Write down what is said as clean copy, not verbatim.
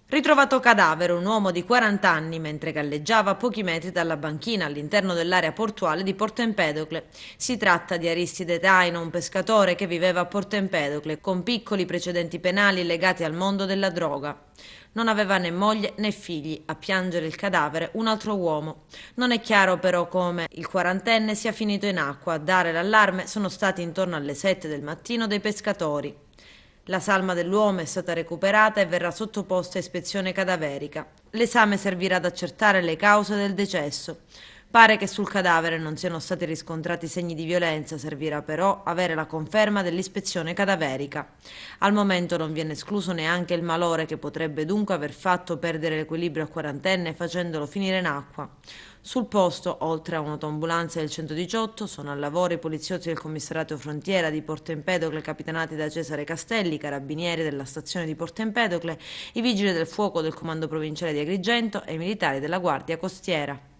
Ritrovato cadavere un uomo di 40 anni mentre galleggiava a pochi metri dalla banchina all'interno dell'area portuale di Porto Empedocle. Si tratta di Aristide Taino, un pescatore che viveva a Porto Empedocle con piccoli precedenti penali legati al mondo della droga. Non aveva né moglie né figli, a piangere il cadavere un altro uomo. Non è chiaro però come il quarantenne sia finito in acqua. A dare l'allarme sono stati intorno alle 7 del mattino dei pescatori. La salma dell'uomo è stata recuperata e verrà sottoposta a ispezione cadaverica. L'esame servirà ad accertare le cause del decesso. Pare che sul cadavere non siano stati riscontrati segni di violenza, servirà però avere la conferma dell'ispezione cadaverica. Al momento non viene escluso neanche il malore che potrebbe dunque aver fatto perdere l'equilibrio al quarantenne facendolo finire in acqua. Sul posto, oltre a un'autoambulanza del 118, sono al lavoro i poliziotti del commissariato frontiera di Porto Empedocle capitanati da Cesare Castelli, i carabinieri della stazione di Porto Empedocle, i vigili del fuoco del comando provinciale di Agrigento e i militari della Guardia Costiera.